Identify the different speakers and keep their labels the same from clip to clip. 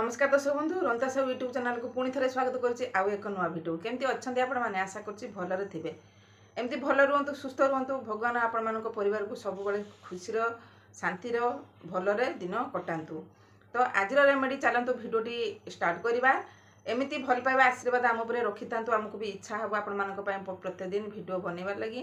Speaker 1: नमस्कार दर्शक बंधु रंता साहू यूट्यूब चैनल को पुणी थे स्वागत करुच्ची आउ एक नुआ भिडियो केमती अच्छा आपण मैंने आशा करुच्ची भलरे थे एमती भल रुहतु सुस्थ रुहतु भगवान आपण मान परिवार को सब खुशी शांतिर भलरे दिन कटातु। तो आज रेमेडी चलतु भिडियोटी स्टार्ट करवा एमती भल पाइबा आशीर्वाद आम उपर रखी था आमको भी इच्छा हम आपण प्रत्येक दिन भिडियो बनवार लगी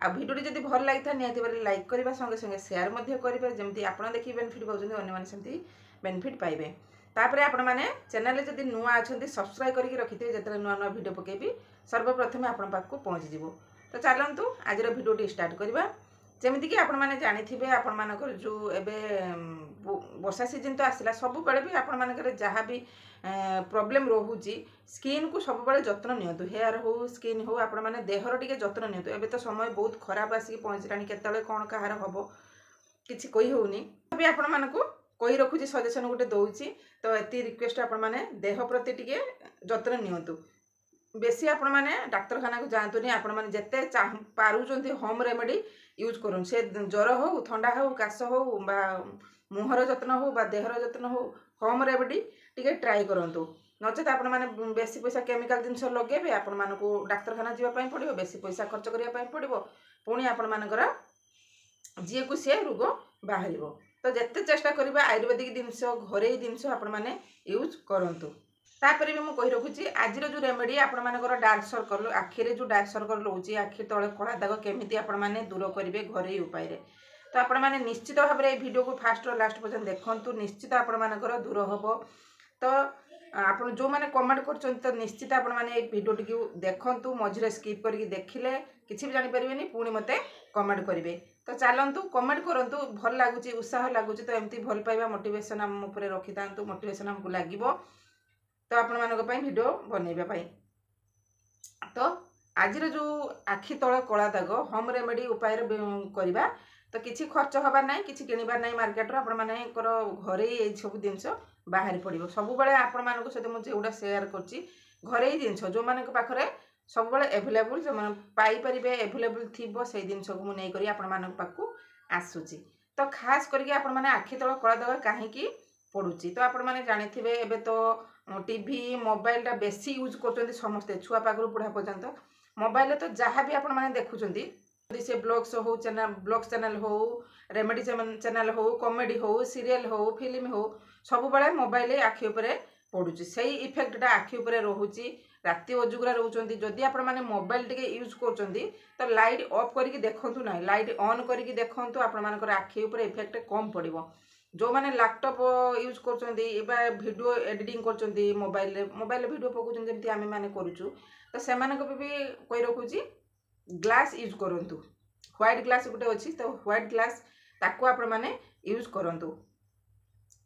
Speaker 1: आ भिडियोटी जब भल लगी था निहाती लाइक करवा संगे संगे शेयर करेंगे जमी आप देखिए बेनिफिट पाँच अन्य बेनिफिट पाइबे। तापरे आपण माने चैनल जदि नुआ अच्छा सब्सक्राइब करके रखिथे जिते नुआ नुआ भिडियो पकेबी सर्वप्रथम आपण पाखक पहुँच जीवो। तो चलतु आज भिडियोटी स्टार्ट करवा जमीती कि आपण माने जानिथिबे आपण मानकर जो एबे वर्षा सीजन तो आसला सब बेले भी आपण मानकर जहाँ भी प्रॉब्लम रोहुची स्किन को सब बेले जत्न नियंतु हेयर हो स्किन हो आपण माने देहर टिके जत्न नियंतु। एबे तो समय बहुत खराब आसिक पहुँचलानी केतले कौन कहार हम किसी कही होनी तभी आपण मानकु कही रखुची सजेसन गोटे दौची। तो ये रिक्वेस्ट आपण माने देह प्रति टिके जत्न नियंतु बेसी आपण माने डाक्तरखाना को जातुनी आपण माने जते पारुचंती होम रेमेडी यूज करन से ज्वर हो ठंडा हो काश हो बा मुहर जत्न हो बा देहर जत्न हो होम रेमेडी टिके ट्राई करंतु नचेत आपण माने बेसी पैसा केमिकल जिनस लगेबे आपण मानको डाक्तरखाना जीवा पई पड़िबो बेसी पैसा खर्च करिया पई पड़िबो पुणी आपण मानकर जी को से रोग बाहरिबो। तो जिते चेष्टा करिबा आयुर्वेदिक जिनस घरे जिनस आपण माने यूज करंतु। तापर भी मुझे कही रखुची आज जो रेमेडी आपण मानकर डार्क सर्कल आखिरे जो डार्क सर्कल रोचे आखि तले कला दाग केमिति आपण माने दूर करेंगे घरे उपाय रे। तो आपण माने निश्चित भाव में वीडियो को फास्ट और लास्ट पर्यंत देखंतु निश्चित आपण मानकर दूर हम। तो आपण जो माने कमेंट कर तो निश्चित आपण माने वीडियो टी देखंतु मझे स्किप करके देखिले किसी भी जानि परिबेनी पुणी मते कमेंट करेंगे। तो चलतु कमेंट करंतु भल लगुच उत्साह लगुच तो एमती भल पाइबा मोटिवेशन आम उपर रखी था मोटिवेशन आमको लगे तो आपण मानक पई वीडियो बनैबा पई। तो आज जो आखि तल कला दाग होम रेमेडी उपाय करवा तो किसी खर्च हबार ना कि किणवार ना मार्केट आपण मानकर घरे ये सब जिनस बाहरी पड़ो सब बेले आपण मान सहित मुझे जोटा सेयार करछि घरे जिनस जो मान पाखरे सब बेले एभेलेबल जो पाइपर एभेलेबल थी से जिन को मुझे आपण मान पाखु आसूची। तो खास करके आपण माने आखि तल कला दाग कहीं पड़ुची तो आपण माने जानिथिबे एबे तो टीवी मोबाइल टा बेसी यूज करछन्ती समस्ते छुआ पाखरु बुढ़ा पर्यंत मोबाइल तो जहाँ भी आपण माने देखुछन्ती से ब्लॉग्स हो चैनल ब्लॉग्स चैनल हो रेमेडी चैनल हो कॉमेडी हो सीरियल हो फिल्म हो सब बेले मोबाइल आखि उपरे पड़ुची से इफेक्टा आखि उपरे रोहुची राति अजुगरा रोचंती जदि आपण माने मोबाइल टिके यूज करछन्ती तो लाइट ऑफ करके देखंतु ना लाइट ऑन करके देखंतु आपण मानकर आखि उपरे इफेक्ट कम पड़िबो। जो माने लैपटॉप यूज करछन्ती एबा वीडियो एडिटिंग करछन्ती मोबाइल वीडियो पकोछन जेमति आमे माने करूछु तो से मानक भी कहि रखुची ग्लास यूज करंतु व्हाइट ग्लास गोटे अच्छी तो व्हाइट ग्लास ताको आपण माने यूज करंतु।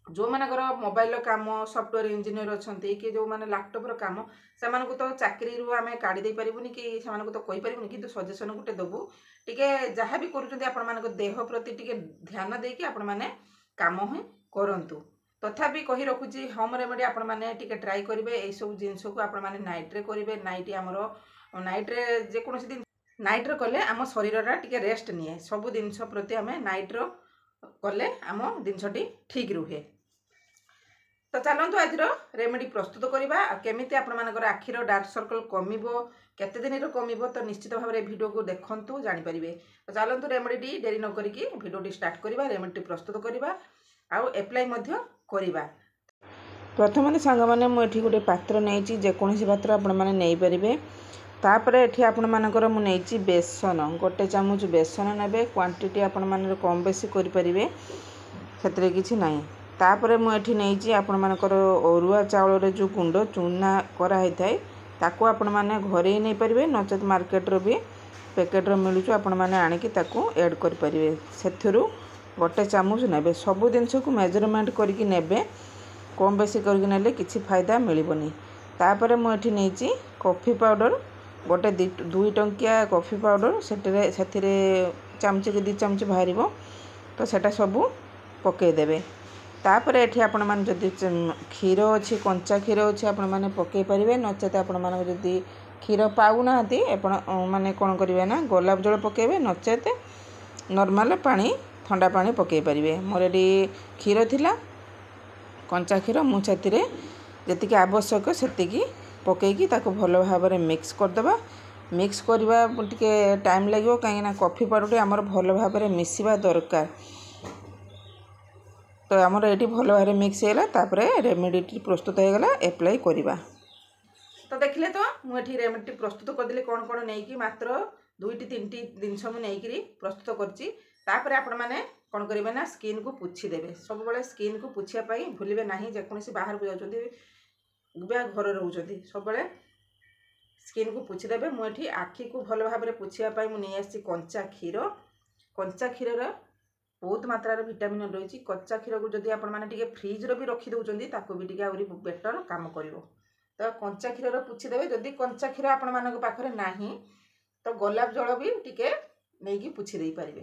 Speaker 1: जो मानकर मोबाइल काम सॉफ्टवेयर इंजीनियर अच्छी कि जो माने लैपटॉप काम से तो चाकरी रू आम काढ़ी दे पारिबुनी कि से तो कहि पारिबुनी किंतु सजेशन गोटे दबु टिके जहाँ भी करूछन्ती आपण मानक देह प्रति टिके ध्यान देकी आपण माने काम ही करंतु। तथापि कही रखुची होम रेमेडी आपण माने टिके ट्राई करिवे ए सब जिंस को आपण माने नाइट रे करिवे नाइट हमरो नाइट रे जे कोनोसी दिन नाइट रे कले आम शरीर टिके रेस्ट निए सब जिनस प्रति आम नाइट रो कले आम जिनसटी ठीक रुहे। तो चलतु आज रेमेडी प्रस्तुत करवा केमिति आपण मानकर आखिर डार्क सर्कल कमिबो केते दिन कमिबो तो निश्चित भाव में वीडियो को देखंतु जानि परिबे। तो चलतु रेमेडी डेरी न करिकी वीडियोटी स्टार्ट करवा रेमेडी प्रस्तुत करवा आउ एप्लाई मध्य करवा। प्रथम सांग मैंने मुझे गोटे पात्र नहीं जेकोसी पात्र आपण मैंने नहीं पारे तापर एठी आपण मानकर मु नहीं बेसन गोटे चामच बेसन नेबे क्वांटिटी आपण मानकर कम बेसी करि परिबे क्षेत्र किछि नाही। तापर मुझे नहीं आपण मानकर अरुआ चाउल रे जो गुंड चूना करा होता है ताको आपण माने घरे ही नहीं पारे नचेत मार्केट रो भी पैकेट रो मिलुछु आपण माने आनिकी ताको ऐड कर परिबे सेथुरु गोटे चामच नेबे सब जिनस को मेजरमेंट करके नेबे कम बेसी करके नेले किछि फायदा मिलिबनी। तापर मुझे नहीं कॉफी पाउडर गोटे 2 टंकिया कॉफी पाउडर से चामच के 2 चामच बाहर तो सेटा सब पकईदेवे। तापर एठी आपण मान जदि क्षीर अच्छी कंचा क्षीर अच्छी आपण माने पकई पारिबे नचेत आपण मान जदि क्षीर पाउना माने कौन करेंगे ना गोलाप जल पकईबे नचेत नॉर्मल पानी ठंडा पानी पकई पारिबे। मोर एटी क्षीर थिला कंचा क्षीर मुझे जी आवश्यक से पकईकी भल भाव मिक्स करदे। मिक्स करवा टे टाइम लगे कहीं कॉफी पाउडर आमर भल भाव मिसवा दरकार। तो आमर ये भल भाव मिक्स होगा रेमेडी प्रस्तुत होगा एप्लाई करवा। तो देखिले तो मुझे रेमेडी प्रस्तुत करदेली कौन कौन नहीं मात्र 2-3 जिनस मुझे प्रस्तुत कर आपण मैंने कौन करेंगे ना स्किन को पुछी देवे। सब बड़े स्किन को पुछापी भूलिए ना जेकोसी बाहर को जाऊँ घर रोचे सब स्किन को पुछी देवे। मुझे आखि को भल भाव पुछापी मुझे कंचा क्षीर। कंचा क्षीर बहुत मात्रा विटामिन रही। कच्चा क्षीर को जदि आपण मैंने फ्रिज भी रखी दौरान ताकू भी आहरी बेटर काम कर। तो कंचा क्षीर पुछी देवे। जदि कंचा क्षीर आपण मान पाखे ना तो गोलाप जल भी टिके नहीं पुछी दे पारे।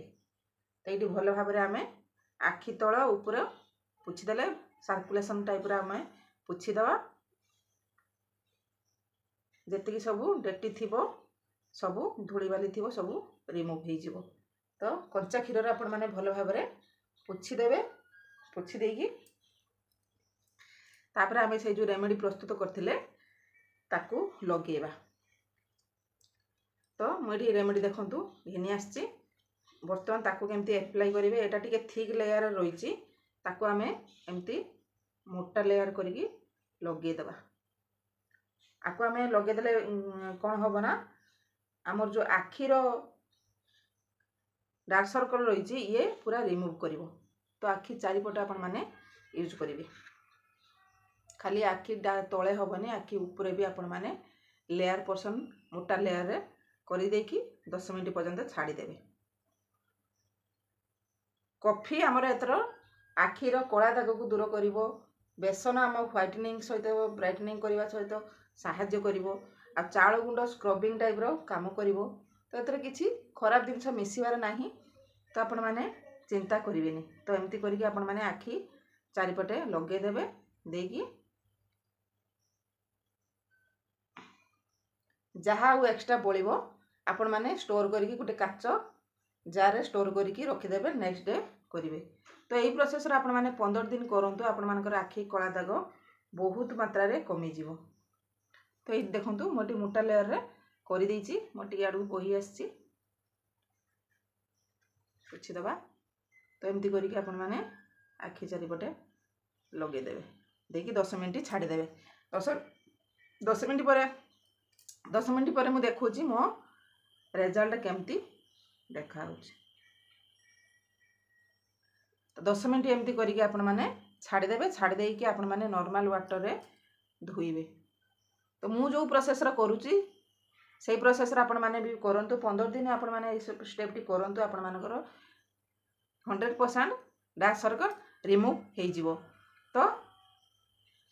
Speaker 1: तो ये भल भाव आम आखि तल उपर पुछीदे सर्कुलेशन टाइप आम पुछीदवा। जी सब डेटी थी सब धूलीबाली थी सब रिमूव हो। तो कंचा क्षीर आपण मैंने भल भाव पुछीदेवे। पुछी देकी तापर आम से जो रेमेडी प्रस्तुत करथिले ताकू लगेवा। तो मुझे रेमेडी देखंतु घिनी आसी बर्तमान ताकू केमती एप्लाई करेंगे। यहाँ टी थिक लेयर रही ताकू आम एमती मोटा लेयर करके लगेदेवा। आपको आम लगेदे कौन हम ना आमर जो आखिर डार्क सर्कल रही ये पूरा रिमूव कर। तो आखि चारिपटे आपण मैंने यूज करेंगे। खाली आखि तले हेनी आखि उपरे भी आपण मैंने लेयर पर्सन मोटा लेयर कर 10 मिनट पर्यंत छाड़देवे। कॉफी आमर एथर आखिर कला दाग को दूर कर। बेसन आम व्हाइटनिंग सहित ब्राइटनिंग करने सहित साहाय्य कर। चाउल गुंड स्क्रबिंग टाइप काम कर। तो ये किसी खराब जिनस मिसबार ना। तो आपण मैंने चिंता करें। तो एमती करके आपण मैंने आखि चारिपटे लगेदेवे। देकी जहाँ एक्स्ट्रा बड़ो आपण मैंने स्टोर करके गोटे काच जार स्टोर करके रखिदेवे। नेक्स्ट डे करेंगे। तो यही प्रोसेस आपण मैंने 15 दिन करूँ आपण मानकर आखि कला दाग बहुत मात्रा रे कमीज। तो ये देखो मोटी मोटा लेयर रे कर देछि। मोटी आड़ बही आसी पुछीदबा। तो एमती करके आपण मैंने आखि चारिपटे लगेदेवे। देखिए 10 मिनट छाड़देवे। 10 मिनट पर मुझे देखुची मो रिजल्ट केमती देखा। तो 10 मिनट एमती करके आपण मैंने छाड़देवे। छाड़दे कि आपण मैंने नॉर्मल वाटर रे धोइबे। तो मु जो प्रोसेस करुची से प्रोसेस आपण मैंने भी करंतु। 15 दिन आपण मैंने स्टेप टी करंतु आपण मानकर 100% डार्क सर्कल रिमूव हो जिवो। तो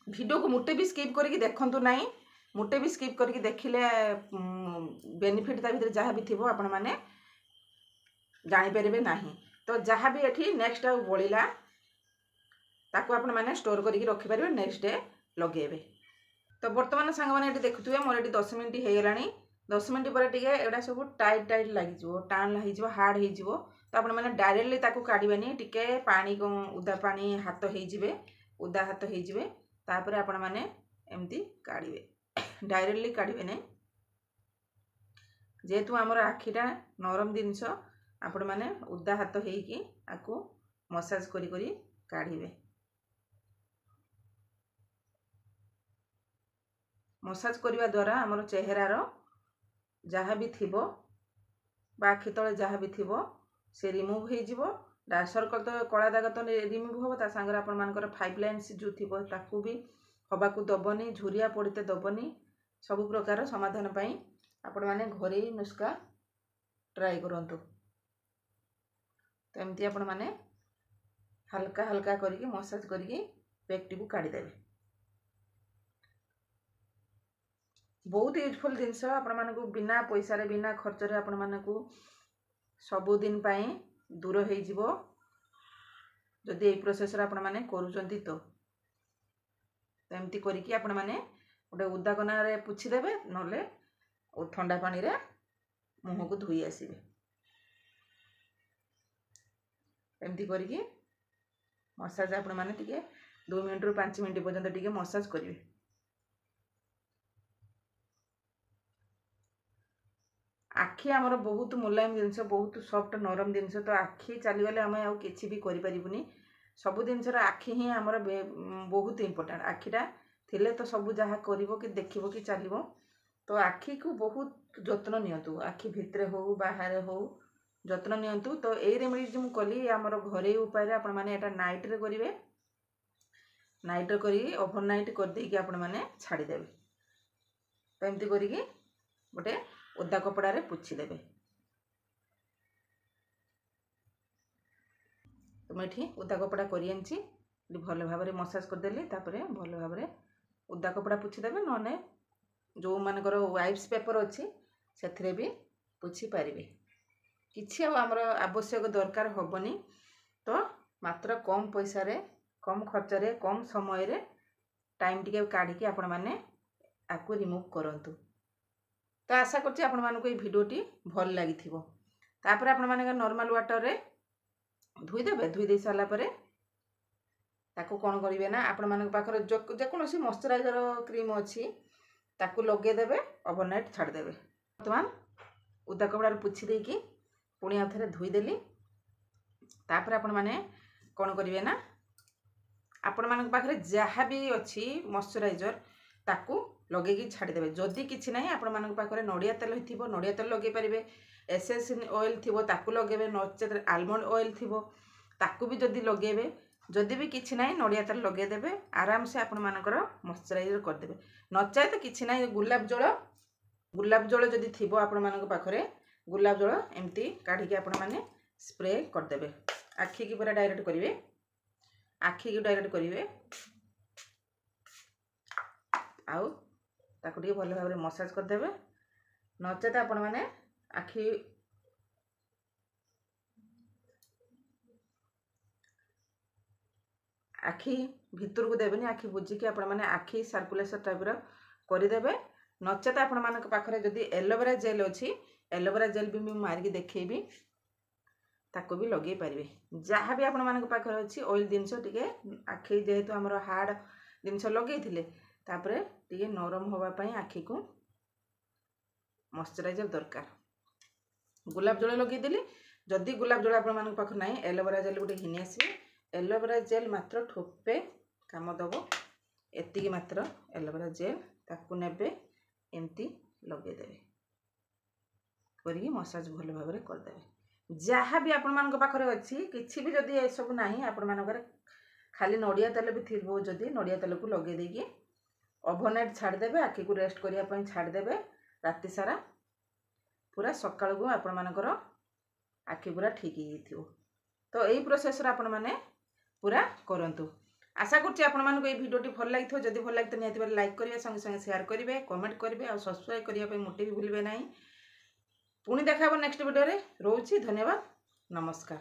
Speaker 1: वीडियो को मुटे भी स्किप करके देखंतु नहीं। मुटे भी स्किप करके देखिले बेनिफिट ता भीतर जहाँ भी थिबो आपण माने जानि परिबे नाही। तो जहाँ भी एठी नेक्स्ट आ बळिला ताको आपण माने स्टोर करके रखि परिबे। नेक्स्ट डे लगेबे। तो वर्तमान सांग माने एठी देखुथुबे मोर एठी 10 मिनिट हे गेलानी। 10 मिनिट पर टिके एडा सब टाइट लागि जिवो टान लागि जिवो हार्ड हे जिवो। तो आपण माने डायरेक्टली ताको काढिबेनी। टिके पानी को उदा पानी हाथ हे जिवे उदा हाथ हे जिवे। तापर आपण माने एमती काढिबे। डायरेक्टली काढिबे नै जेतु हमर आखिटा नरम जिनस आपण माने उदा हाथ हेकी आकु मसाज करी करी काढिबे। मसाज करने द्वारा आमर चेहरार जहाँ भी थिबो बा आखि तले जहाँ भी थिबो से रिमूव हो जिवो। डार्क सर्कल तो कला दाग तो रिमूव हो। ता संगे आपण मानकर 5 लाइन्स जो थिबो ताकू भी हवाकू दबनी झुरिया पड़ते दबनी। सब प्रकार समाधान पाई आपण माने घरे ही नुस्खा ट्राई करंतु। तो एमती आपण माने हल्का हल्का करके मसाज करके पेकटी को काढ़ी देबे। बहुत यूजफुल जिनस आपण मानकू बिना पैसा रे बिना खर्च रे आपण मानकू सबु दिन पाई दूर हो जिवो जदि ए प्रोसेस रे आपण माने करूचंती। तो एमती करके आपण माने गोटे उदा कना रे पुछि देबे नले ठंडा पानी रे मुह को धोई आसीबे। एमती करके मसाज आपण माने टिके 2 मिनिट रु 5 मिनिट पर्यंत टिके मसाज करिवे। आखि आमर बहुत मुलायम जिनस, बहुत सॉफ्ट नरम जिनस, तो आखि चली गले आम आउ किछि भी करि परिबुनी। सब जिनसर आखि ही आमर बहुत इम्पोर्टेंट। आखिटा थिले तो सब जहा करिवो कि देखिवो कि चलिवो। तो आखि को बहुत जत्न नियंतु, आखि भितरे हो बाहर हो जत्न नियंतु। तो ए रेमेडी जो कली आमर घरे उपाय रे आपण माने एटा नाइट रे करिवे। नाइट रे करी ओवरनाइट कर देकी आपण माने छाडी देबे। तो एमती करिकी गोटे ओदा कपड़ा रे पोछि देबे। तो मैं ओदा कपड़ा करी आनछि, भल भाव में मसाज कर देली। तापरे भल भाव में ओदा कपड़ा पोछि देबे, नने जो मानकर वाइप्स पेपर अच्छी से भी पोछि पारिबे। किछि आमर आवश्यक दरकार होबनी। तो मात्र कम पैसा रे, कम खर्च रे, कम समय रे टाइम टिके काढ़ी आपण माने आकु रिमूव करंतु। तो आशा करछि आपण मानको ए भिडियोटी भल लागिथिबो। तापर आपण माने नॉर्मल वाटर रे धुई देबे। धुई दे साला परे ताको कोन करिवे ना, आपण मानक पाखर जे कोनोसी मॉइस्चराइजर क्रीम अछि ताकू लगे देबे, ओवरनाइट छाड़ देबे। वर्तमान उदा कपड़ा पोछि देकी पुणी आ थरे धुई देली। तापर आपण माने कोन करिवे ना, आपण मानक पाखरे जहा भी अछि मॉइस्चराइजर ताकू लगेगी छाड़ी देबे। जदि किछि नाही आपण मानक पाखरे नडिया तेल थिबो, नडिया तेल लगे पारिबे। एसेंस ऑयल थिबो ताकू लगेबे, नचेत आलमंड ऑयल थिबो ताकू भी जदि लगेबे। जदि भी किछि नाही नडिया तेल लगे देबे, आराम से आपण मानकर मॉइस्चराइजर कर देबे। नचाए तो किछि नाही गुलाब जल जदि थिबो आपण मानक पाखरे, गुलाब जल एमती काढ़ी के आपण माने स्प्रे कर देबे। आखि की पूरा डायरेक्ट करिवे, आखि की डायरेक्ट करिवे। आउ ताकू टिके भल भाव में मसाज कर देबे। नचेत आपण माने आखि भितर को देबेनी, आखि बुझिकी आपण माने आखि सर्कुलेशन टाइप रो कर देबे। नचेत आपण मानक पाखरे जदि एलोवेरा जेल अछि, एलोवेरा जेल भी मारिकी देखैबी, ताको भी लगे पारिबे। जहाँ भी आपण मानक पाखरे अछि ऑयल जिनस टिके आखि जेहेतु हमर हार्ड जिनस लगेइथिले, तापरे टिके नरम होबा पई आखि को मॉइस्चराइजर दरकार। गुलाब जल लगे देली। जदि गुलाब जल आपण मानक पाखरे नाही, एलोवेरा जेल गुटे घिनि आसी। एलोवेरा जेल मात्र ठोपे काम दबो। एतिकी मात्र एलोवेरा जेल ताकू नेबे, एमती लगे देबे, करी मसाज भल भाव में कर देबे। जहाँ भी आपण मानक पाखरे अछि, किछि भी जदि ए सब नाही आपण मानकर खाली नडिया तेल भी थिबो, जदि नडिया तेल को लगे देकी ओवरनाइट छाड़ देबे। आखि को रेस्ट करिया पई छाड़ देबे राति सारा। पूरा सकाळ को आपण मानकर आखि पूरा ठीक हिथिबो। तो एई प्रोसेस रे आपण माने पूरा करंतु। आशा करछि आपण मानको ए भिडियोटी भल लागिथो। जदि भल लागितो निहाती बार लाइक करिवे, संगे संगे शेयर करिवे, कमेंट करिवे और सब्सक्राइब करिया पे मोटे भी भूलिबे नाही। पुणी देखा नेक्स्ट वीडियो रे। रोची धन्यवाद, नमस्कार।